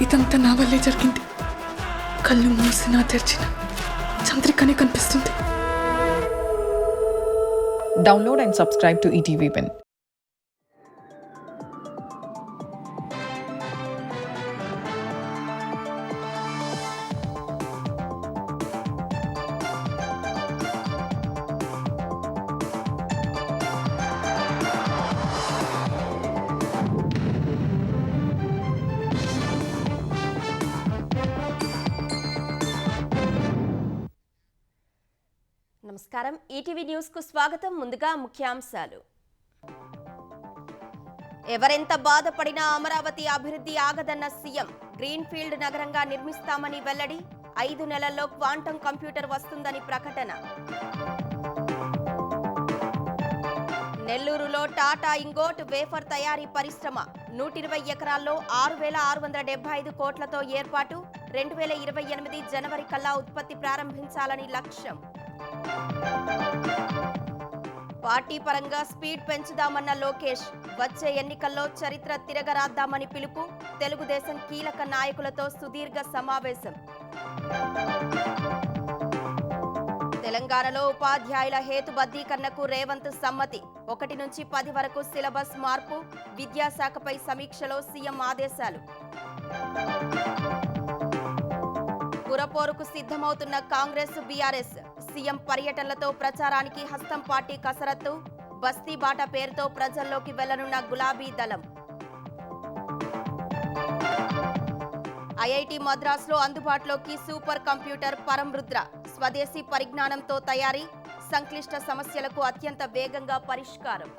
ఇదంతా నా వల్లే జరిగింది. కళ్ళు మూసినా తెరిచిన చంద్రికనే కనిపిస్తుంది. Download and subscribe to ETV Win. నమస్కారం, ఈటీవీ న్యూస్ కు స్వాగతం. ముందుగా ముఖ్యాంశాలు. ఎవరెంత బాధపడినా అమరావతి అభివృద్ధి ఆగదన్న సీఎం. గ్రీన్ ఫీల్డ్ నగరంగా నిర్మిస్తామని వెల్లడి. 5 నెలల్లో క్వాంటం కంప్యూటర్ వస్తుందని ప్రకటన. నెల్లూరులో టాటా ఇంగోట్ వేఫర్ తయారీ పరిశ్రమ 120 ఎకరాల్లో 6,675 కోట్లతో ఏర్పాటు. 2028 జనవరి కల్లా ఉత్పత్తి ప్రారంభించాలని లక్ష్యం. పార్టీ పరంగా స్పీడ్ పెంచుదామన్న లోకేష్. వచ్చే ఎన్నికల్లో చరిత్ర తిరగరాద్దామని పిలుపు. తెలుగుదేశం కీలక నాయకులతో సుదీర్ఘ సమావేశం. తెలంగాణలో ఉపాధ్యాయుల హేతుబద్ధీకరణకు రేవంత్ సమ్మతి. 1 నుంచి 10 వరకు సిలబస్ మార్పు. విద్యాశాఖపై సమీక్షలో సీఎం ఆదేశాలు. పురపోరుకు సిద్ధమవుతున్న కాంగ్రెస్ బీఆర్ఎస్. సీఎం పర్యటనలతో ప్రచారానికి హస్తం పార్టీ కసరత్తు. బస్తీ బాట పేరుతో ప్రజల్లోకి వెళ్లనున్న గులాబీ దళం. ఐఐటి మద్రాసులో అందుబాటులోకి సూపర్ కంప్యూటర్ పరంరుద్ర. స్వదేశీ పరిజ్ఞానంతో తయారీ. సంక్లిష్ట సమస్యలకు అత్యంత వేగంగా పరిష్కారం.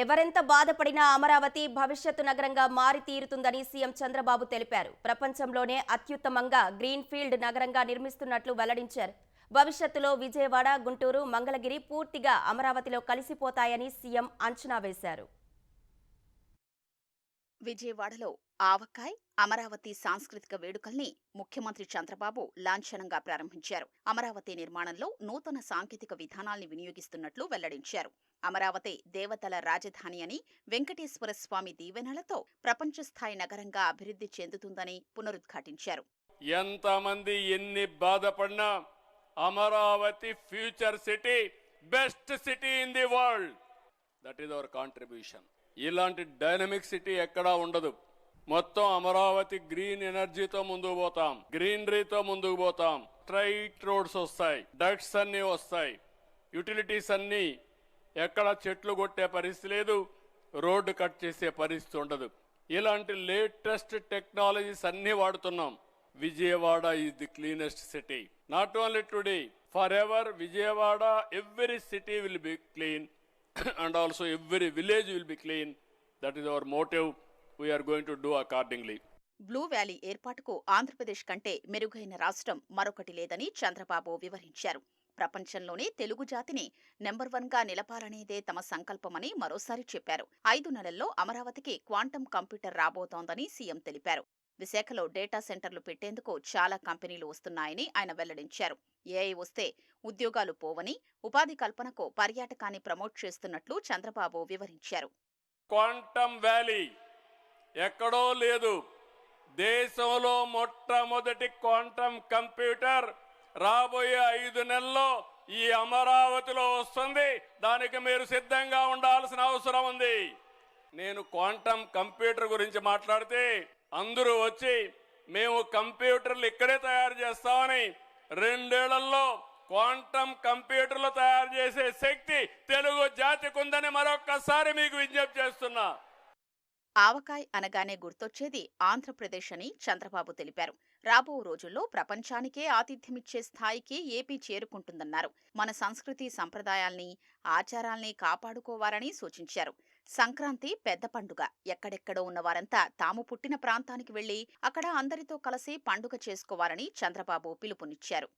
ఎవరెంత బాధపడినా అమరావతి భవిష్యత్తు నగరంగా మారి తీరుతుందని సీఎం చంద్రబాబు తెలిపారు. ప్రపంచంలోనే అత్యుత్తమంగా గ్రీన్ ఫీల్డ్ నగరంగా నిర్మిస్తున్నట్లు వెల్లడించారు. భవిష్యత్తులో విజయవాడ, గుంటూరు, మంగళగిరి పూర్తిగా అమరావతిలో కలిసిపోతాయని సీఎం అంచనా వేశారు. విజయవాడలో ఆవకాయ్ అమరావతి సాంస్కృతిక వేడుకల్ని ముఖ్యమంత్రి చంద్రబాబు లాంఛనంగా ప్రారంభించారు. అమరావతి నిర్మాణంలో నూతన సాంకేతిక విధానాల్ని వినియోగిస్తున్నట్లు వెల్లడించారు. అమరావతి దేవతల రాజధాని అని, వెంకటేశ్వర స్వామి దీవెనలతో ప్రపంచ స్థాయి నగరంగా అభివృద్ధి చెందుతుందని పునరుద్ఘాటించారు. ఎంతమంది ఎన్ని బాధపడినా Amaravati future city, best city in the world. That is our contribution. ఇలాంటి డైనమిక్ సిటీ ఎక్కడా ఉండదు. మొత్తం అమరావతి గ్రీన్ ఎనర్జీతో ముందుకు పోతాం, గ్రీనరీతో ముందుకు పోతాం. స్ట్రైట్ రోడ్స్ వస్తాయి, డక్ట్స్ అన్ని వస్తాయి, యుటిలిటీస్ అన్ని. ఎక్కడ చెట్లు కొట్టే పరిస్థితి లేదు, రోడ్డు కట్ చేసే పరిస్థితి ఉండదు. ఇలాంటి లేటెస్ట్ టెక్నాలజీస్ అన్ని వాడుతున్నాం. Vijayawada is the cleanest city. Not only today, for ever Vijayawada, every city will be clean and also every village will be clean. That is our motive. We are going to do accordingly. Blue valley ఏర్పాటుకు ఆంధ్రప్రదేశ్ కంటే మెరుగైన రాష్ట్రం మరొకటి లేదని చంద్రబాబు వివరించారు. ప్రపంచంలోనే తెలుగు జాతిని number 1గా నిలపాలనేదే తమ సంకల్పమని మరోసారి చెప్పారు. 5 నెలల్లో అమరావతికి క్వాంటం కంప్యూటర్ రాబోతోందని సీఎం తెలిపారు. విశాఖలో డేటా సెంటర్లు పెట్టేందుకు చాలా కంపెనీలు వస్తున్నాయని ఆయన వెల్లడించారు. ఏఐ వస్తే ఉద్యోగాలు పోవని, ఉపాధి కల్పనకు పర్యాటకాన్ని ప్రమోట్ చేస్తున్నట్లు చంద్రబాబు వివరించారు. క్వాంటమ్ వ్యాలీ ఎక్కడో లేదు. దేశంలో మొట్టమొదటి క్వాంటమ్ కంప్యూటర్ రాబోయే 5 నెలల్లో ఈ అమరావతిలో వస్తుంది. దానికి మీరు సిద్ధంగా ఉండాల్సిన అవసరం ఉంది. నేను క్వాంటమ్ కంప్యూటర్ గురించి మాట్లాడితే అందరూ వచ్చి మేము కంప్యూటర్లు ఇక్కడే తయారు చేస్తామని, 2 ఏళ్లలో క్వాంటమ్ కంప్యూటర్లు తయారు చేసే శక్తి తెలుగు జాతికి ఉందని మరొక్కసారి మీకు విజ్ఞప్తి చేస్తున్నా. ఆవకాయ్ అనగానే గుర్తొచ్చేది ఆంధ్రప్రదేశ్ అని చంద్రబాబు తెలిపారు. రాబో రోజుల్లో ప్రపంచానికే ఆతిథ్యమిచ్చే స్థాయికి ఏపీ చేరుకుంటుందన్నారు. మన సంస్కృతి సంప్రదాయాల్ని, ఆచారాల్ని కాపాడుకోవాలని సూచించారు. సంక్రాంతి పెద్ద పండుగ. ఎక్కడెక్కడో ఉన్నవారంతా తాము పుట్టిన ప్రాంతానికి వెళ్లి అక్కడ అందరితో కలిసి పండుగ చేసుకోవాలని చంద్రబాబు పిలుపునిచ్చారు.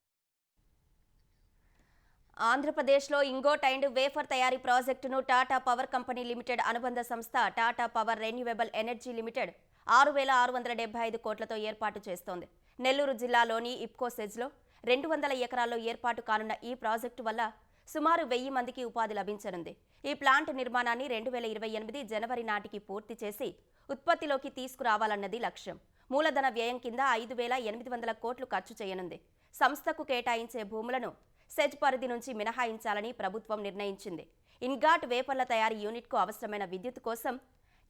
ఆంధ్రప్రదేశ్లో ఇంగోట్ అండ్ వేఫర్ తయారీ ప్రాజెక్టును టాటా పవర్ కంపెనీ లిమిటెడ్ అనుబంధ సంస్థ Tata power renewable energy limited 6,675 కోట్లతో ఏర్పాటు చేస్తోంది. నెల్లూరు జిల్లాలోని ఇప్కో సెజ్లో 200 ఎకరాల్లో ఏర్పాటు కానున్న ఈ ప్రాజెక్టు వల్ల సుమారు 1000 మందికి ఉపాధి లభించనుంది. ఈ ప్లాంట్ నిర్మాణాన్ని 2028 జనవరి నాటికి పూర్తి చేసి ఉత్పత్తిలోకి తీసుకురావాలన్నది లక్ష్యం. మూలధన వ్యయం కింద 5,800 కోట్లు ఖర్చు చేయనుంది. సంస్థకు కేటాయించే భూములను సెజ్ పరిధి నుంచి మినహాయించాలని ప్రభుత్వం నిర్ణయించింది. ఇన్గాట్ వేపర్ల తయారీ యూనిట్కు అవసరమైన విద్యుత్ కోసం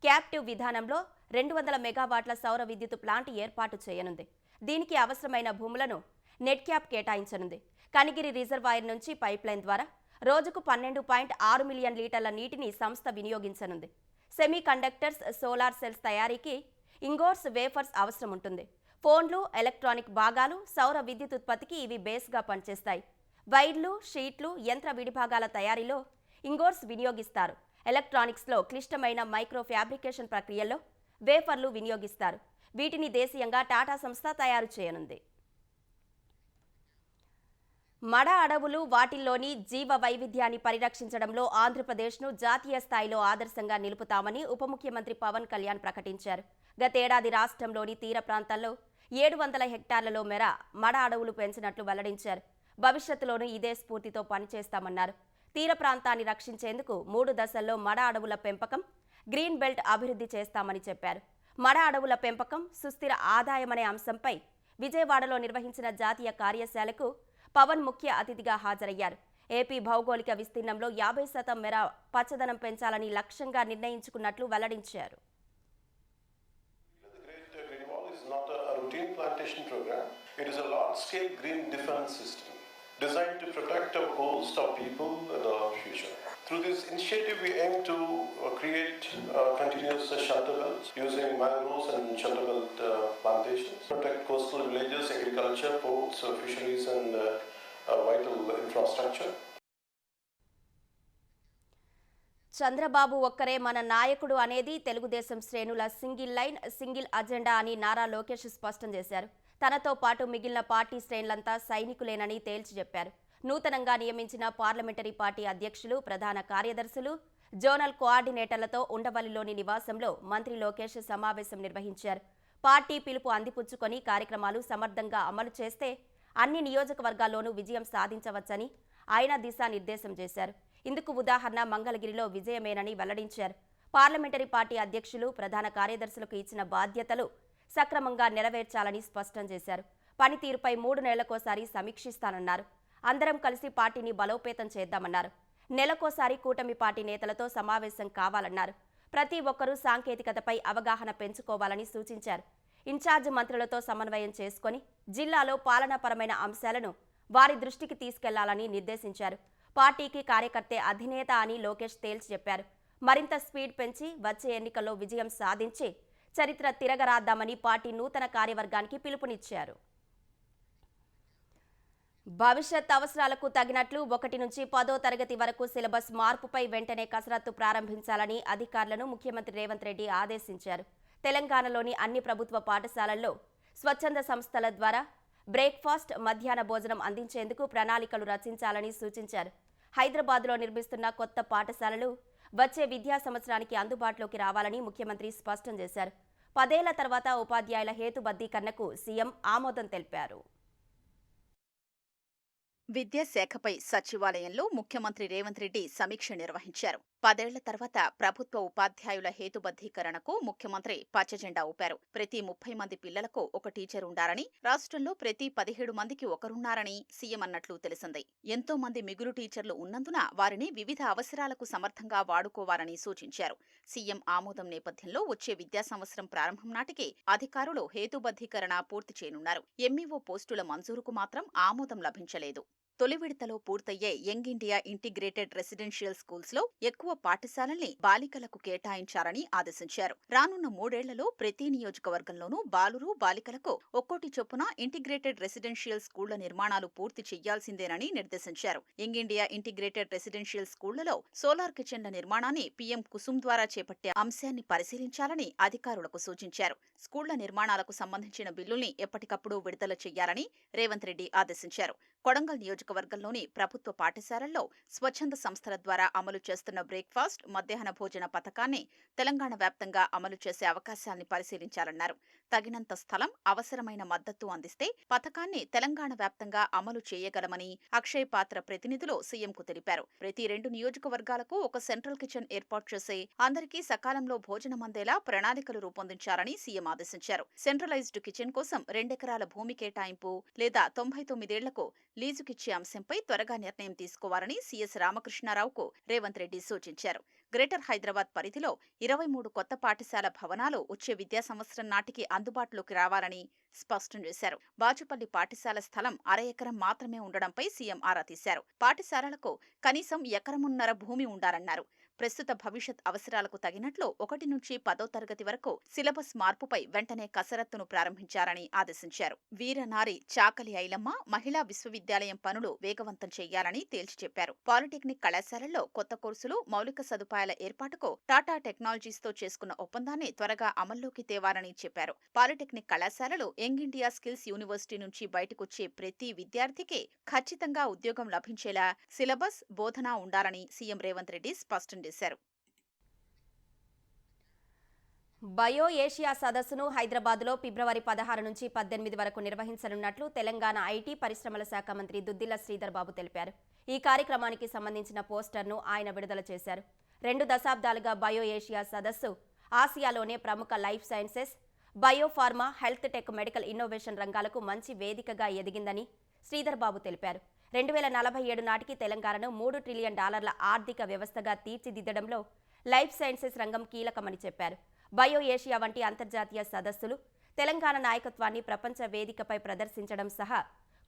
క్యాప్టివ్ విధానంలో 200 మెగావాట్ల సౌర విద్యుత్ ప్లాంట్ ఏర్పాటు చేయనుంది. దీనికి అవసరమైన భూములను నెట్ క్యాప్ కేటాయించనుంది. కనిగిరి రిజర్వాయర్ నుంచి పైప్లైన్ ద్వారా రోజుకు 12.6 మిలియన్ లీటర్ల నీటిని సంస్థ వినియోగించనుంది. సెమీ కండక్టర్స్, సోలార్ సెల్స్ తయారీకి ఇంగోట్స్ వేఫర్స్ అవసరం ఉంటుంది. ఫోన్లు, ఎలక్ట్రానిక్ భాగాలు, సౌర విద్యుత్ ఉత్పత్తికి ఇవి బేస్గా పనిచేస్తాయి. వైర్లు, షీట్లు, యంత్ర విడిభాగాల తయారీలో ఇంగోట్స్ వినియోగిస్తారు. ఎలక్ట్రానిక్స్లో క్లిష్టమైన మైక్రో ఫ్యాబ్రికేషన్ ప్రక్రియల్లో వేఫర్లు వినియోగిస్తారు. వీటిని దేశీయంగా టాటా సంస్థ తయారు చేయనుంది. మడ అడవులు, వాటిల్లోని జీవ వైవిధ్యాన్ని పరిరక్షించడంలో ఆంధ్రప్రదేశ్ను జాతీయ స్థాయిలో ఆదర్శంగా నిలుపుతామని ఉప ముఖ్యమంత్రి పవన్ కళ్యాణ్ ప్రకటించారు. గతేడాది రాష్ట్రంలోని తీర ప్రాంతాల్లో 700 హెక్టార్లలో మేర మడ అడవులు పెంచినట్లు వెల్లడించారు. భవిష్యత్తులోనూ ఇదే స్ఫూర్తితో పనిచేస్తామన్నారు. తీర ప్రాంతాన్ని రక్షించేందుకు 3 దశల్లో మడ అడవుల పెంపకం, గ్రీన్ బెల్ట్ అభివృద్ధి చేస్తామని చెప్పారు. మడ అడవుల పెంపకం, సుస్థిర ఆదాయమనే అంశంపై విజయవాడలో నిర్వహించిన జాతీయ కార్యశాలకు పవన్ ముఖ్య అతిథిగా హాజరయ్యారు. ఏపీ భౌగోళిక విస్తీర్ణంలో 50% మేర పచ్చదనం పెంచాలని లక్ష్యంగా నిర్ణయించుకున్నట్లు వెల్లడించారు. Not a routine plantation program. It is a large-scale green defense system designed to protect our coast, our people, and our future. Through this initiative, we aim to create continuous shelter belts using mangroves and shelter belt plantations, protect coastal villages, agriculture, ports, fisheries, and vital infrastructure. Chandrababu ఒక్కరే మన నాయకుడు అనేది తెలుగుదేశం శ్రేణుల single line, single agenda అని నారా లోకేష్ స్పష్టం చేశారు. తనతో పాటు మిగిలిన పార్టీ శ్రేణులంతా సైనికులేనని తేల్చి చెప్పారు. నూతనంగా నియమించిన పార్లమెంటరీ పార్టీ అధ్యక్షులు, ప్రధాన కార్యదర్శులు, జోనల్ కోఆర్డినేటర్లతో ఉండవల్లిలోని నివాసంలో మంత్రి లోకేష్ సమావేశం నిర్వహించారు. పార్టీ పిలుపు అందిపుచ్చుకొని కార్యక్రమాలు సమర్థంగా అమలు చేస్తే అన్ని నియోజకవర్గాల్లోనూ విజయం సాధించవచ్చని ఆయన దిశానిర్దేశం చేశారు. ఇందుకు ఉదాహరణ మంగళగిరిలో విజయమేనని వెల్లడించారు. పార్లమెంటరీ పార్టీ అధ్యక్షులు, ప్రధాన కార్యదర్శులకు ఇచ్చిన బాధ్యతలు సక్రమంగా నెరవేర్చాలని స్పష్టం చేశారు. పనితీరుపై 3 నెలలకోసారి సమీక్షిస్తానన్నారు. అందరం కలిసి పార్టీని బలోపేతం చేద్దామన్నారు. నెలకోసారి కూటమి పార్టీ నేతలతో సమావేశం కావాలన్నారు. ప్రతి ఒక్కరూ సాంకేతికతపై అవగాహన పెంచుకోవాలని సూచించారు. ఇన్ఛార్జ్ మంత్రులతో సమన్వయం చేసుకొని జిల్లాలో పాలనాపరమైన అంశాలను వారి దృష్టికి తీసుకెళ్లాలని నిర్దేశించారు. పార్టీకి కార్యకర్తే అధినేత అని లోకేష్ తేల్చి చెప్పారు. మరింత స్పీడ్ పెంచి వచ్చే ఎన్నికల్లో విజయం సాధించి చరిత్ర తిరగరాద్దామని పార్టీ నూతన కార్యవర్గానికి పిలుపునిచ్చారు. భవిష్యత్ అవసరాలకు తగినట్లు 1 నుంచి 10వ తరగతి వరకు సిలబస్ మార్పుపై వెంటనే కసరత్తు ప్రారంభించాలని అధికారులను ముఖ్యమంత్రి రేవంత్ రెడ్డి ఆదేశించారు. తెలంగాణలోని అన్ని ప్రభుత్వ పాఠశాలల్లో స్వచ్ఛంద సంస్థల ద్వారా బ్రేక్ఫాస్ట్, మధ్యాహ్న భోజనం అందించేందుకు ప్రణాళికలు రచించాలని సూచించారు. హైదరాబాద్లో నిర్మిస్తున్న కొత్త పాఠశాలలు వచ్చే విద్యా సంవత్సరానికి అందుబాటులోకి రావాలని ముఖ్యమంత్రి స్పష్టం చేశారు. 10 ఏళ్ల తర్వాత ఉపాధ్యాయుల హేతుబద్ధీకరణకు సీఎం ఆమోదం తెలిపారు. విద్యాశాఖపై సచివాలయంలో ముఖ్యమంత్రి రేవంత్ రెడ్డి సమీక్ష నిర్వహించారు. 10 ఏళ్ల తర్వాత ప్రభుత్వ ఉపాధ్యాయుల హేతుబద్ధీకరణకు ముఖ్యమంత్రి పచ్చజెండా ఊపారు. ప్రతి 30 మంది పిల్లలకు ఒక టీచర్ ఉండారని, రాష్ట్రంలో ప్రతి 17 మందికి ఒకరున్నారని సీఎం అన్నట్లు తెలిసింది. ఎంతో మంది మిగులు టీచర్లు ఉన్నందున వారిని వివిధ అవసరాలకు సమర్థంగా వాడుకోవాలని సూచించారు. సీఎం ఆమోదం నేపథ్యంలో వచ్చే విద్యా సంవత్సరం ప్రారంభం నాటికి అధికారులు హేతుబద్ధీకరణ పూర్తి చేయనున్నారు. ఎంఈఓ పోస్టుల మంజూరుకు మాత్రం ఆమోదం లభించలేదు. తొలి విడతలో పూర్తయ్యే young India integrated residential schools లో ఎక్కువ పాఠశాలల్ని బాలికలకు కేటాయించాలని ఆదేశించారు. రానున్న 3 ఏళ్లలో ప్రతి నియోజకవర్గంలోనూ బాలురు, బాలికలకు ఒక్కోటి చొప్పున ఇంటిగ్రేటెడ్ రెసిడెన్షియల్ స్కూళ్ల నిర్మాణాలు పూర్తి చేయాల్సిందేనని నిర్దేశించారు. యంగ్ ఇండియా ఇంటిగ్రేటెడ్ రెసిడెన్షియల్ స్కూళ్లలో సోలార్ కిచెన్ల నిర్మాణాన్ని పీఎం కుసుమ్ ద్వారా చేపట్టే అంశాన్ని పరిశీలించాలని అధికారులకు సూచించారు. స్కూళ్ల నిర్మాణాలకు సంబంధించిన బిల్లుల్ని ఎప్పటికప్పుడు విడుదల చేయాలని రేవంత్ రెడ్డి ఆదేశించారు. కొడంగల్ నియోజకవర్గంలోని ప్రభుత్వ పాఠశాలల్లో స్వచ్ఛంద సంస్థల ద్వారా అమలు చేస్తున్న బ్రేక్ఫాస్ట్, మధ్యాహ్న భోజన పథకాన్ని తెలంగాణ వ్యాప్తంగా అమలు చేసే అవకాశాన్ని పరిశీలించాలన్నారు. తగినంత స్థలం, అవసరమైన మద్దతు అందిస్తే పథకాన్ని తెలంగాణ వ్యాప్తంగా అమలు చేయగలమని అక్షయ్ పాత్ర ప్రతినిధులు సీఎంకు తెలిపారు. ప్రతి 2 నియోజకవర్గాలకు ఒక సెంట్రల్ కిచెన్ ఏర్పాటు చేసి అందరికీ సకాలంలో భోజనం అందేలా ప్రణాళికలు రూపొందించాలని సీఎం ఆదేశించారు. సెంట్రలైజ్డ్ కిచెన్ కోసం 2 ఎకరాల భూమి కేటాయింపు లేదా 99 ఏళ్లకు లీజుకిచ్చే అంశంపై త్వరగా నిర్ణయం తీసుకోవాలని సీఎస్ రామకృష్ణారావుకు రేవంత్ రెడ్డి సూచించారు. గ్రేటర్ హైదరాబాద్ పరిధిలో 23 కొత్త పాఠశాల భవనాలు వచ్చే విద్యా సంవత్సరం నాటికి అందుబాటులోకి రావాలని స్పష్టం చేశారు. బాచుపల్లి పాఠశాల స్థలం 1/2 ఎకరం మాత్రమే ఉండడంపై సీఎం ఆరా తీశారు. పాఠశాలలకు కనీసం 1.5 ఎకరం భూమి ఉండాలన్నారు. ప్రస్తుత భవిష్యత్ అవసరాలకు తగినట్లు 1 నుంచి 10వ తరగతి వరకు సిలబస్ మార్పుపై వెంటనే కసరత్తును ప్రారంభించాలని ఆదేశించారు. వీరనారి చాకలి ఐలమ్మ మహిళా విశ్వవిద్యాలయం పనులు వేగవంతం చేయాలని తేల్చి చెప్పారు. పాలిటెక్నిక్ కళాశాలల్లో కొత్త కోర్సులు, మౌలిక సదుపాయాల ఏర్పాటుకు టాటా టెక్నాలజీస్తో చేసుకున్న ఒప్పందాన్ని త్వరగా అమల్లోకి తేవాలని చెప్పారు. పాలిటెక్నిక్ కళాశాలలు యంగ్ ఇండియా స్కిల్స్ యూనివర్సిటీ నుంచి బయటకొచ్చే ప్రతి విద్యార్థికి ఖచ్చితంగా ఉద్యోగం లభించేలా సిలబస్, బోధన ఉండాలని సీఎం రేవంత్ రెడ్డి స్పష్టం చేశారు. బయో ఏషియా సదస్సును హైదరాబాద్లో ఫిబ్రవరి 16 నుంచి 18 వరకు నిర్వహించనున్నట్లు తెలంగాణ ఐటీ పరిశ్రమల శాఖ మంత్రి దుద్దిల్ల శ్రీధర్ బాబు తెలిపారు. ఈ కార్యక్రమానికి సంబంధించిన పోస్టర్ను ఆయన విడుదల చేశారు. 2 దశాబ్దాలుగా బయో ఏషియా సదస్సు ఆసియాలోనే ప్రముఖ life sciences, biopharma, health tech, medical innovation రంగాలకు మంచి వేదికగా ఎదిగిందని శ్రీధర్ బాబు తెలిపారు. 2047 నాటికి తెలంగాణను $3 ట్రిలియన్ ఆర్థిక వ్యవస్థగా తీర్చిదిద్దడంలో లైఫ్ సైన్సెస్ రంగం కీలకమని చెప్పారు. బయో ఏషియా వంటి అంతర్జాతీయ సదస్సులు తెలంగాణ నాయకత్వాన్ని ప్రపంచ వేదికపై ప్రదర్శించడం సహా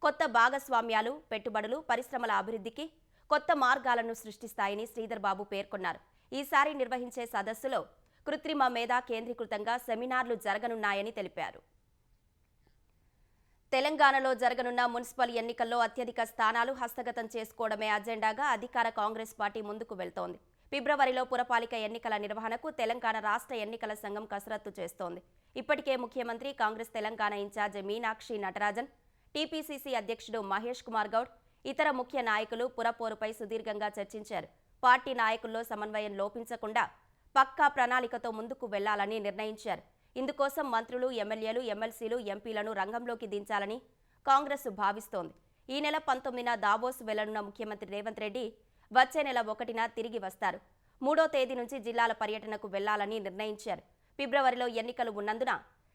కొత్త భాగస్వామ్యాలు, పెట్టుబడులు, పరిశ్రమల అభివృద్ధికి కొత్త మార్గాలను సృష్టిస్తాయని శ్రీధర్ బాబు పేర్కొన్నారు. ఈసారి నిర్వహించే సదస్సులో కృత్రిమ మేధ కేంద్రీకృతంగా సెమినార్లు జరగనున్నాయని తెలిపారు. తెలంగాణలో జరగనున్న మున్సిపల్ ఎన్నికల్లో అత్యధిక స్థానాలు హస్తగతం చేసుకోవడమే అజెండాగా అధికార కాంగ్రెస్ పార్టీ ముందుకు వెళ్తోంది. ఫిబ్రవరిలో పురపాలిక ఎన్నికల నిర్వహణకు తెలంగాణ రాష్ట్ర ఎన్నికల సంఘం కసరత్తు చేస్తోంది. ఇప్పటికే ముఖ్యమంత్రి, కాంగ్రెస్ తెలంగాణ ఇన్ఛార్జ్ మీనాక్షి నటరాజన్, టీపీసీసీ అధ్యక్షుడు మహేష్ కుమార్ గౌడ్, ఇతర ముఖ్య నాయకులు పురపోరుపై సుదీర్ఘంగా చర్చించారు. పార్టీ నాయకుల్లో సమన్వయం లోపించకుండా పక్కా ప్రణాళికతో ముందుకు వెళ్లాలని నిర్ణయించారు. ఇందుకోసం మంత్రులు, ఎమ్మెల్యేలు, ఎమ్మెల్సీలు, ఎంపీలను రంగంలోకి దించాలని కాంగ్రెస్ భావిస్తోంది. ఈ నెల 19న దావోస్ వెళ్లనున్న ముఖ్యమంత్రి రేవంత్ రెడ్డి వచ్చే నెల 1న తిరిగి వస్తారు. 3వ తేదీ నుంచి జిల్లాల పర్యటనకు వెళ్లాలని నిర్ణయించారు. ఫిబ్రవరిలో ఎన్నికలు ఉన్నందున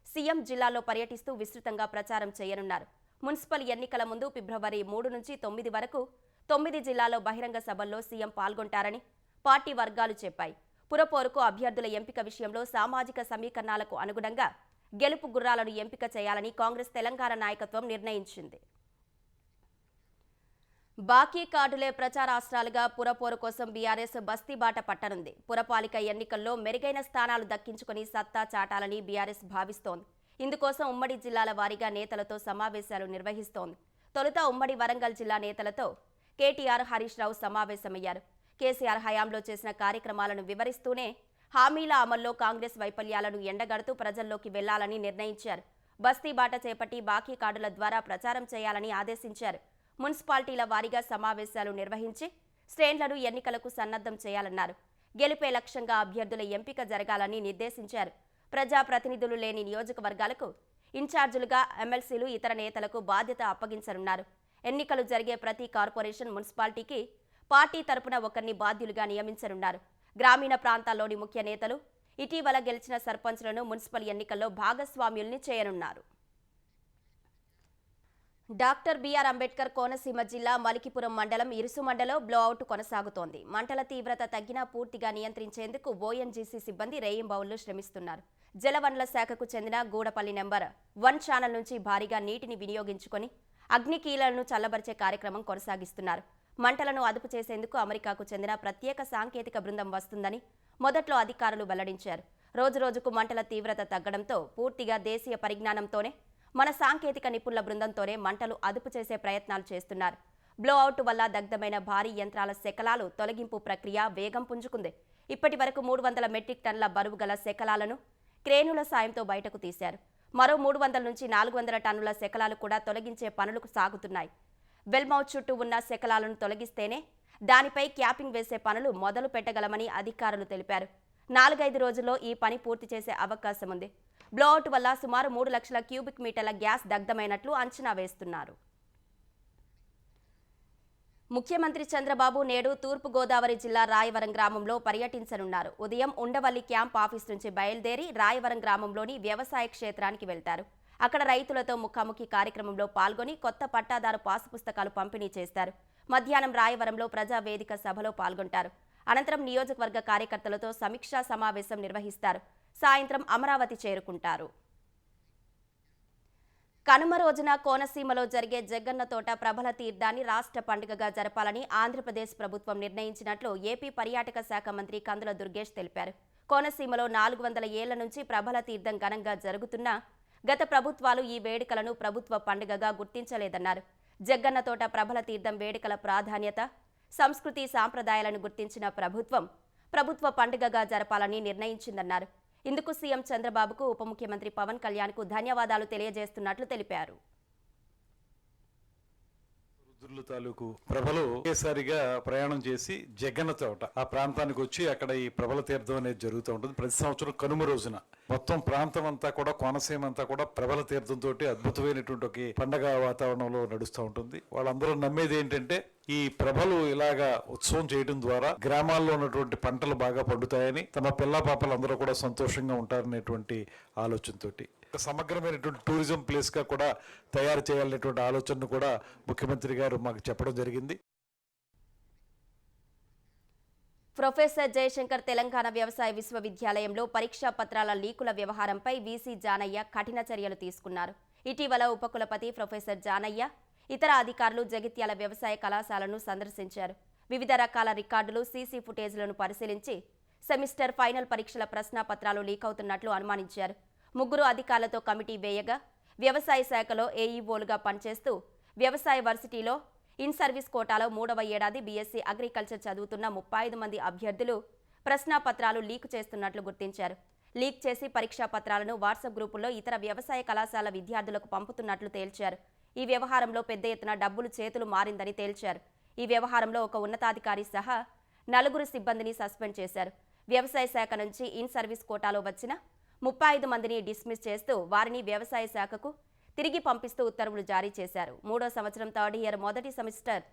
సీఎం జిల్లాల్లో పర్యటిస్తూ విస్తృతంగా ప్రచారం చేయనున్నారు. మున్సిపల్ ఎన్నికల ముందు ఫిబ్రవరి 3 నుంచి 9 వరకు 9 జిల్లాల్లో బహిరంగ సభల్లో సీఎం పాల్గొంటారని పార్టీ వర్గాలు చెప్పాయి. పురపోరుకు అభ్యర్థుల ఎంపిక విషయంలో సామాజిక సమీకరణాలకు అనుగుణంగా గెలుపు గుర్రాలను ఎంపిక చేయాలని కాంగ్రెస్ తెలంగాణ నాయకత్వం నిర్ణయించింది. బాకీ కార్డులే ప్రచారాస్త్రాలుగా పురపోరు కోసం బీఆర్ఎస్ బస్తీ బాట పట్టనుంది. పురపాలిక ఎన్నికల్లో మెరుగైన స్థానాలు దక్కించుకుని సత్తా చాటాలని బీఆర్ఎస్ భావిస్తోంది. ఇందుకోసం ఉమ్మడి జిల్లాల వారీగా నేతలతో సమావేశాలు నిర్వహిస్తోంది. తొలుత ఉమ్మడి వరంగల్ జిల్లా నేతలతో కేటీఆర్, హరీష్ రావు సమావేశమయ్యారు. కేసీఆర్ హయాంలో చేసిన కార్యక్రమాలను వివరిస్తూనే హామీల అమల్లో కాంగ్రెస్ వైఫల్యాలను ఎండగడుతూ ప్రజల్లోకి వెళ్లాలని నిర్ణయించారు. బస్తీ బాట చేపట్టి బాకీ కార్డుల ద్వారా ప్రచారం చేయాలని ఆదేశించారు. మున్సిపాలిటీల వారీగా సమావేశాలు నిర్వహించి శ్రేణులను ఎన్నికలకు సన్నద్ధం చేయాలన్నారు. గెలిపే లక్ష్యంగా అభ్యర్థుల ఎంపిక జరగాలని నిర్దేశించారు. ప్రజాప్రతినిధులు లేని నియోజకవర్గాలకు ఇన్ఛార్జీలుగా ఎమ్మెల్సీలు, ఇతర నేతలకు బాధ్యత అప్పగించనున్నారు. ఎన్నికలు జరిగే ప్రతి కార్పొరేషన్, మున్సిపాలిటీకి పార్టీ తరపున ఒకరిని బాధ్యులుగా నియమించనున్నారు. గ్రామీణ ప్రాంతాల్లోని ముఖ్య నేతలు, ఇటీవల గెలిచిన సర్పంచ్లను మున్సిపల్ ఎన్నికల్లో భాగస్వామ్యుల్ని చేయనున్నారు. డాక్టర్ బిఆర్ అంబేద్కర్ కోనసీమ జిల్లా మలికిపురం మండలం ఇరుసుమండలో బ్లోఅవుట్ కొనసాగుతోంది. మంటల తీవ్రత తగ్గినా పూర్తిగా నియంత్రించేందుకు ఓఎన్జీసీ సిబ్బంది రేయింబవళ్లు శ్రమిస్తున్నారు. జలవనరుల శాఖకు చెందిన గూడపల్లి నెంబర్ 1 ఛానల్ నుంచి భారీగా నీటిని వినియోగించుకొని అగ్నికీలను చల్లబరిచే కార్యక్రమం కొనసాగిస్తున్నారు. మంటలను అదుపు చేసేందుకు అమెరికాకు చెందిన ప్రత్యేక సాంకేతిక బృందం వస్తుందని మొదట్లో అధికారులు వెల్లడించారు. రోజురోజుకు మంటల తీవ్రత తగ్గడంతో పూర్తిగా దేశీయ పరిజ్ఞానంతోనే, మన సాంకేతిక నిపుణుల బృందంతోనే మంటలు అదుపు చేసే ప్రయత్నాలు చేస్తున్నారు. బ్లోఅవుట్ వల్ల దగ్ధమైన భారీ యంత్రాల శకలాలు తొలగింపు ప్రక్రియ వేగం పుంజుకుంది. ఇప్పటి వరకు 300 మెట్రిక్ టన్నుల బరువు గల శకలాలను క్రేనుల సాయంతో బయటకు తీశారు. మరో 300 నుంచి 400 టన్నుల శకలాలు కూడా తొలగించే పనులు సాగుతున్నాయి. వెల్మౌత్ చుట్టూ ఉన్న శకలాలను తొలగిస్తేనే దానిపై క్యాపింగ్ వేసే పనులు మొదలు పెట్టగలమని అధికారులు తెలిపారు. 4-5 రోజుల్లో ఈ పని పూర్తి చేసే అవకాశం ఉంది. బ్లోఅవుట్ వల్ల సుమారు 3 లక్షల క్యూబిక్ మీటర్ల గ్యాస్ దగ్ధమైనట్లు అంచనా వేస్తున్నారు. ముఖ్యమంత్రి చంద్రబాబు నేడు తూర్పుగోదావరి జిల్లా రాయవరం గ్రామంలో పర్యటించనున్నారు. ఉదయం ఉండవల్లి క్యాంప్ ఆఫీస్ నుంచి బయలుదేరి రాయవరం గ్రామంలోని వ్యవసాయ క్షేత్రానికి వెళ్తారు. అక్కడ రైతులతో ముఖాముఖి కార్యక్రమంలో పాల్గొని కొత్త పట్టాదారు పాసు పుస్తకాలు పంపిణీ చేస్తారు. మధ్యాహ్నం రాయవరంలో ప్రజావేదిక సభలో పాల్గొంటారు. అనంతరం నియోజకవర్గ కార్యకర్తలతో సమీక్షా సమావేశం నిర్వహిస్తారు. సాయంత్రం అమరావతి చేరుకుంటారు. కనుమ రోజున కోనసీమలో జరిగే జగ్గన్న తోట ప్రభల తీర్థాన్ని రాష్ట్ర పండుగగా జరపాలని ఆంధ్రప్రదేశ్ ప్రభుత్వం నిర్ణయించినట్లు ఏపీ పర్యాటక శాఖ మంత్రి కందుల దుర్గేష్ తెలిపారు. కోనసీమలో 400 ఏళ్ల నుంచి ప్రభల తీర్థం ఘనంగా జరుగుతున్నా గత ప్రభుత్వాలు ఈ వేడుకలను ప్రభుత్వ పండుగగా గుర్తించలేదన్నారు. జగ్గన్న తోట ప్రభల తీర్థం వేడుకల ప్రాధాన్యత, సంస్కృతి సాంప్రదాయాలను గుర్తించిన ప్రభుత్వ పండుగగా జరపాలని నిర్ణయించిందన్నారు. ఇందుకు సీఎం చంద్రబాబుకు ఉప ముఖ్యమంత్రి పవన్ కళ్యాణ్కు ధన్యవాదాలు తెలియజేస్తున్నట్లు తెలిపారు. రుద్రుల తాలూకు ప్రభలు ఒకేసారిగా ప్రయాణం చేసి జగ్గన్న తోట ఆ ప్రాంతానికి వచ్చి అక్కడ ఈ ప్రభల తీర్థం అనేది జరుగుతూ ఉంటుంది. ప్రతి సంవత్సరం కనుమ రోజున మొత్తం ప్రాంతం అంతా కూడా కోనసీమ అంతా కూడా ప్రభల తీర్థంతో అద్భుతమైనటువంటి ఒక పండగ వాతావరణంలో నడుస్తూ ఉంటుంది. వాళ్ళందరూ నమ్మేది ఏంటంటే ఈ ప్రభలు ఇలాగా ఉత్సవం చేయడం ద్వారా గ్రామాల్లో ఉన్నటువంటి పంటలు బాగా పండుతాయని, తమ పిల్ల పాపలు అందరూ కూడా సంతోషంగా ఉంటారనేటువంటి ఆలోచనతోటి సమగ్రమైనటువంటి టూరిజం ప్లేస్ గా కూడా తయారు చేయాలనేటువంటి ఆలోచనను కూడా ముఖ్యమంత్రి గారు మాకు చెప్పడం జరిగింది. ప్రొఫెసర్ జయశంకర్ తెలంగాణ వ్యవసాయ విశ్వవిద్యాలయంలో పరీక్షా పత్రాల లీకుల వ్యవహారంపై వీసీ జానయ్య కఠిన చర్యలు తీసుకున్నారు. ఇటీవల ఉపకులపతి ప్రొఫెసర్ జానయ్య ఇతర అధికారులు జగిత్యాల వ్యవసాయ కళాశాలను సందర్శించారు. వివిధ రకాల రికార్డులు, సీసీ ఫుటేజ్లను పరిశీలించి సెమిస్టర్ ఫైనల్ పరీక్షల ప్రశ్నాపత్రాలు లీక్ అవుతున్నట్లు అనుమానించారు. 3 అధికారులతో కమిటీ వేయగా వ్యవసాయ శాఖలో ఏఈఓలుగా పనిచేస్తూ వ్యవసాయ వర్సిటీలో ఇన్ సర్వీస్ కోటాలో 3వ ఏడాది బీఎస్సీ అగ్రికల్చర్ చదువుతున్న 35 మంది అభ్యర్థులు ప్రశ్నాపత్రాలు లీక్ చేస్తున్నట్లు గుర్తించారు. లీక్ చేసి పరీక్షా పత్రాలను వాట్సాప్ గ్రూపుల్లో ఇతర వ్యవసాయ కళాశాల విద్యార్థులకు పంపుతున్నట్లు తేల్చారు. ఈ వ్యవహారంలో పెద్ద ఎత్తున డబ్బులు చేతులు మారిందని తేల్చారు. ఈ వ్యవహారంలో ఒక ఉన్నతాధికారి సహా 4 సిబ్బందిని సస్పెండ్ చేశారు. వ్యవసాయ శాఖ నుంచి ఇన్ సర్వీస్ కోటాలో వచ్చిన 35 మందిని డిస్మిస్ చేస్తూ వారిని వ్యవసాయ శాఖకు తిరిగి పంపిస్తూ ఉత్తర్వులు జారీ చేశారు. 3వ సంవత్సరం థర్డ్ ఇయర్ మొదటి సెమిస్టర్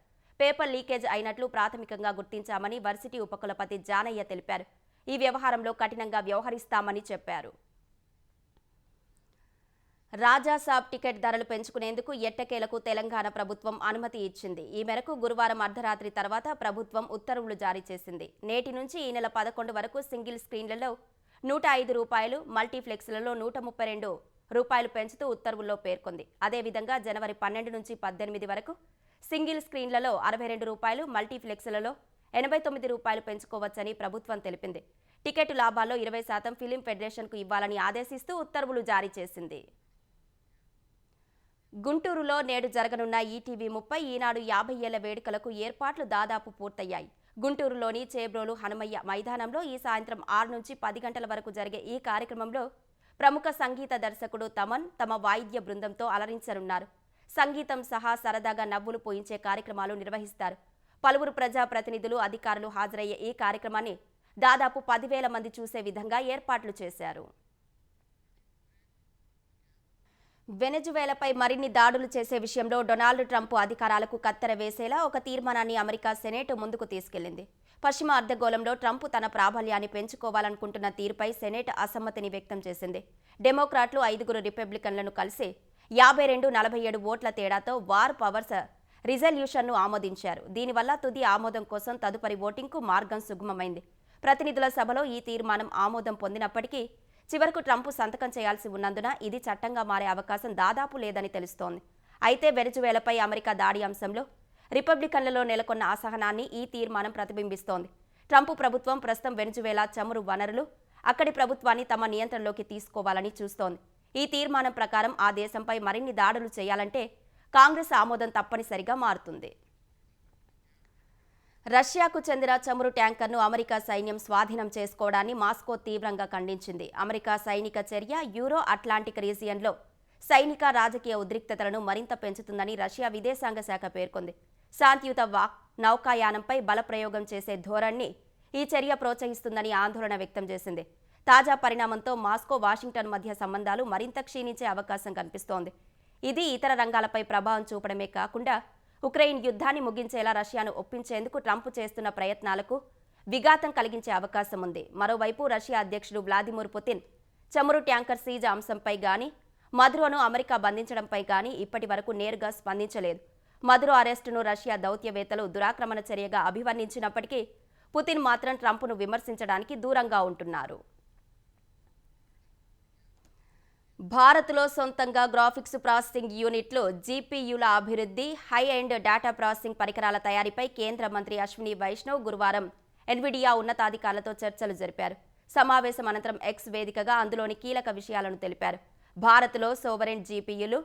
పేపర్ లీకేజ్ అయినట్లు ప్రాథమికంగా గుర్తించామని వర్సిటీ ఉపకులపతి జానయ్య తెలిపారు. ఈ వ్యవహారంలో కఠినంగా వ్యవహరిస్తామని చెప్పారు. రాజాసాబ్ టికెట్ ధరలు పెంచుకునేందుకు ఎట్టకేలకు తెలంగాణ ప్రభుత్వం అనుమతి ఇచ్చింది. ఈ మేరకు గురువారం అర్ధరాత్రి తర్వాత ప్రభుత్వం ఉత్తర్వులు జారీ చేసింది. నేటి నుంచి ఈ నెల 11 వరకు సింగిల్ స్క్రీన్లలో ₹105, మల్టీప్లెక్స్లలో ₹132 పెంచుతూ ఉత్తర్వుల్లో పేర్కొంది. అదేవిధంగా జనవరి 12 నుంచి 18 వరకు సింగిల్ స్క్రీన్లలో ₹62, మల్టీప్లెక్స్లలో ₹89 పెంచుకోవచ్చని ప్రభుత్వం తెలిపింది. టికెట్ లాభాల్లో 20% ఫిలిం ఫెడరేషన్కు ఇవ్వాలని ఆదేశిస్తూ ఉత్తర్వులు జారీ చేసింది. గుంటూరులో నేడు జరగనున్న ఈటీవీ30 ఈనాడు 50 ఏళ్ల వేడుకలకు ఏర్పాట్లు దాదాపు పూర్తయ్యాయి. గుంటూరులోని చేబ్రోలు హనుమయ్య మైదానంలో ఈ సాయంత్రం 6 నుంచి 10 గంటల వరకు జరిగే ఈ కార్యక్రమంలో ప్రముఖ సంగీత దర్శకుడు తమన్ తమ వాయిద్య బృందంతో అలరించనున్నారు. సంగీతం సహా సరదాగా నవ్వులు పోయించే కార్యక్రమాలు నిర్వహిస్తారు. పలువురు ప్రజాప్రతినిధులు, అధికారులు హాజరయ్యే ఈ కార్యక్రమాన్ని దాదాపు 10,000 మంది చూసే విధంగా ఏర్పాట్లు చేశారు. వెనెజువేలాపై మరిన్ని దాడులు చేసే విషయంలో డొనాల్డ్ ట్రంప్ అధికారాలకు కత్తెర వేసేలా ఒక తీర్మానాన్ని అమెరికా సెనేట్ ముందుకు తీసుకెళ్లింది. పశ్చిమ అర్ధగోళంలో ట్రంప్ తన ప్రాబల్యాన్ని పెంచుకోవాలనుకుంటున్న తీరుపై సెనేట్ అసమ్మతిని వ్యక్తం చేసింది. డెమోక్రాట్లు 5 రిపబ్లికన్లను కలిసి 52-47 ఓట్ల తేడాతో వార్ పవర్స్ రిజల్యూషన్ను ఆమోదించారు. దీనివల్ల తుది ఆమోదం కోసం తదుపరి ఓటింగ్కు మార్గం సుగమమైంది. ప్రతినిధుల సభలో ఈ తీర్మానం ఆమోదం పొందినప్పటికీ చివరకు ట్రంప్ సంతకం చేయాల్సి ఉన్నందున ఇది చట్టంగా మారే అవకాశం దాదాపు లేదని తెలుస్తోంది. అయితే వెనెజువేలాపై అమెరికా దాడి అంశంలో రిపబ్లికన్లలో నెలకొన్న అసహనాన్ని ఈ తీర్మానం ప్రతిబింబిస్తోంది. ట్రంప్ ప్రభుత్వం ప్రస్తుతం వెనెజువేలా చమురు వనరులు, అక్కడి ప్రభుత్వాన్ని తమ నియంత్రణలోకి తీసుకోవాలని చూస్తోంది. ఈ తీర్మానం ప్రకారం ఆ దేశంపై మరిన్ని దాడులు చేయాలంటే కాంగ్రెస్ ఆమోదం తప్పనిసరిగా మారుతుంది. రష్యాకు చెందిన చమురు ట్యాంకర్ను అమెరికా సైన్యం స్వాధీనం చేసుకోవడాన్ని మాస్కో తీవ్రంగా ఖండించింది. అమెరికా సైనిక చర్య యూరో అట్లాంటిక్ రీజియన్లో సైనిక రాజకీయ ఉద్రిక్తతలను మరింత పెంచుతుందని రష్యా విదేశాంగ శాఖ పేర్కొంది. శాంతియుత నౌకాయానంపై బలప్రయోగం చేసే ధోరణిని ఈ చర్య ప్రోత్సహిస్తుందని ఆందోళన వ్యక్తం చేసింది. తాజా పరిణామంతో మాస్కో, వాషింగ్టన్ మధ్య సంబంధాలు మరింత క్షీణించే అవకాశం కనిపిస్తోంది. ఇది ఇతర రంగాలపై ప్రభావం చూపడమే కాకుండా ఉక్రెయిన్ యుద్ధాన్ని ముగించేలా రష్యాను ఒప్పించేందుకు ట్రంప్ చేస్తున్న ప్రయత్నాలకు విఘాతం కలిగించే అవకాశం ఉంది. మరోవైపు రష్యా అధ్యక్షుడు వ్లాదిమిర్ పుతిన్ చమురు ట్యాంకర్ సీజ్ అంశంపై గానీ, మదురోను అమెరికా బంధించడంపై గానీ ఇప్పటి వరకు నేరుగా స్పందించలేదు. మదురో అరెస్టును రష్యా దౌత్యవేత్తలు దురాక్రమణ చర్యగా అభివర్ణించినప్పటికీ పుతిన్ మాత్రం ట్రంప్ను విమర్శించడానికి దూరంగా ఉంటున్నారు. భారత్లో సొంతంగా గ్రాఫిక్స్ ప్రాసెసింగ్ యూనిట్లు, జీపీయూల అభివృద్ధి, హై ఎండ్ డేటా ప్రాసెసింగ్ పరికరాల తయారీపై కేంద్ర మంత్రి అశ్విని వైష్ణవ్ గురువారం ఎన్విడియా ఉన్నతాధికారులతో చర్చలు జరిపారు. సమావేశం అనంతరం ఎక్స్ వేదికగా అందులోని కీలక విషయాలను తెలిపారు. భారత్లో సోవరెన్ జీపీయూలు,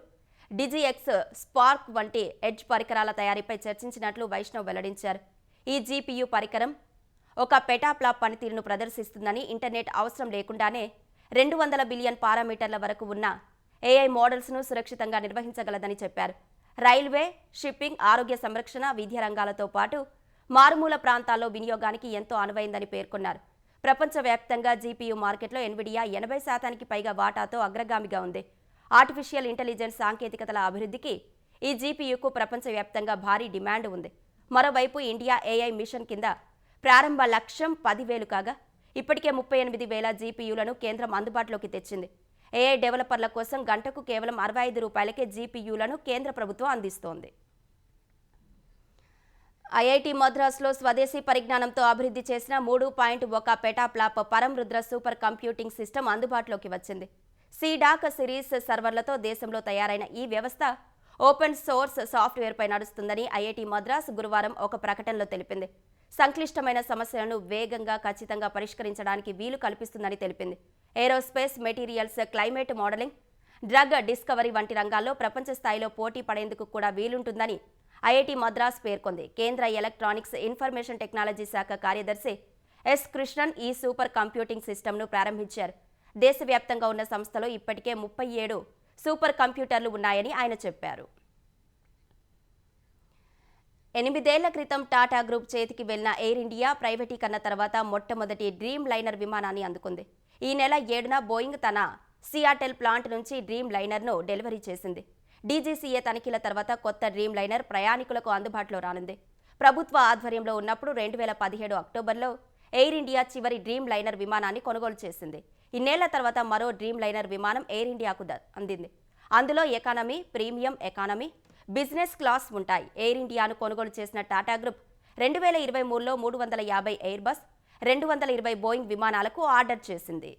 డిజిఎక్స్, స్పార్క్ వంటి ఎడ్జ్ పరికరాల తయారీపై చర్చించినట్లు వైష్ణవ్ వెల్లడించారు. ఈ జీపీయూ పరికరం ఒక పెటాప్లాప్ పనితీరును ప్రదర్శిస్తుందని, ఇంటర్నెట్ అవసరం లేకుండానే 200 బిలియన్ పారామీటర్ల వరకు ఉన్న ఏఐ మోడల్స్ను సురక్షితంగా నిర్వహించగలదని చెప్పారు. రైల్వే, షిప్పింగ్, ఆరోగ్య సంరక్షణ, విద్య రంగాలతో పాటు మారుమూల ప్రాంతాల్లో వినియోగానికి ఎంతో అనువైందని పేర్కొన్నారు. ప్రపంచవ్యాప్తంగా జీపీయూ మార్కెట్లో ఎన్విడియా 80% పైగా వాటాతో అగ్రగామిగా ఉంది. ఆర్టిఫిషియల్ ఇంటెలిజెన్స్ సాంకేతికతల అభివృద్ధికి ఈ జీపీయూకు ప్రపంచవ్యాప్తంగా భారీ డిమాండ్ ఉంది. మరోవైపు ఇండియా ఏఐ మిషన్ కింద ప్రారంభ లక్ష్యం 10,000 కాగా ఇప్పటికే 38,000 జీపీయూలను కేంద్రం అందుబాటులోకి తెచ్చింది. ఏఐ డెవలపర్ల కోసం గంటకు కేవలం 65 రూపాయలకే జీపీయూలను కేంద్ర ప్రభుత్వం అందిస్తోంది. ఐఐటి మద్రాసులో స్వదేశీ పరిజ్ఞానంతో అభివృద్ధి చేసిన 3.1 పెటాప్లాప్ పరంరుద్ర సూపర్ కంప్యూటింగ్ సిస్టమ్ అందుబాటులోకి వచ్చింది. సీడాక్ సిరీస్ సర్వర్లతో దేశంలో తయారైన ఈ వ్యవస్థ ఓపెన్ సోర్స్ సాఫ్ట్వేర్పై నడుస్తుందని ఐఐటి మద్రాస్ గురువారం ఒక ప్రకటనలో తెలిపింది. సంక్లిష్టమైన సమస్యలను వేగంగా, ఖచ్చితంగా పరిష్కరించడానికి వీలు కల్పిస్తుందని తెలిపింది. Aerospace, materials, climate modelling, drug discovery వంటి రంగాల్లో ప్రపంచ స్థాయిలో పోటీ పడేందుకు కూడా వీలుంటుందని ఐఐటి మద్రాస్ పేర్కొంది. కేంద్ర ఎలక్ట్రానిక్స్, ఇన్ఫర్మేషన్ టెక్నాలజీ శాఖ కార్యదర్శి ఎస్ కృష్ణన్ ఈ సూపర్ కంప్యూటింగ్ సిస్టమ్ను ప్రారంభించారు. దేశవ్యాప్తంగా ఉన్న సంస్థలో ఇప్పటికే 37 సూపర్ కంప్యూటర్లు ఉన్నాయని ఆయన చెప్పారు. 8 ఏళ్ల క్రితం టాటా గ్రూప్ చేతికి వెళ్లిన ఎయిర్ ఇండియా ప్రైవేటీకరణ తర్వాత మొట్టమొదటి డ్రీమ్ లైనర్ విమానాన్ని అందుకుంది. ఈ నెల 7న బోయింగ్ తన సియాటెల్ ప్లాంట్ నుంచి డ్రీమ్ లైనర్ను డెలివరీ చేసింది. డీజీసీఏ తనిఖీల తర్వాత కొత్త డ్రీమ్ లైనర్ ప్రయాణికులకు అందుబాటులో రానుంది. ప్రభుత్వ ఆధ్వర్యంలో ఉన్నప్పుడు 2017 అక్టోబర్లో ఎయిర్ ఇండియా చివరి డ్రీమ్ లైనర్ విమానాన్ని కొనుగోలు చేసింది. ఇన్నేళ్ల తర్వాత మరో డ్రీమ్ లైనర్ విమానం ఎయిర్ ఇండియాకు అందింది. అందులో economy, premium economy, business class ఉంటాయి. ఎయిర్ ఇండియాను కొనుగోలు చేసిన టాటా గ్రూప్ 2023లో 350 ఎయిర్ బస్, 220 బోయింగ్ విమానాలకు ఆర్డర్ చేసింది.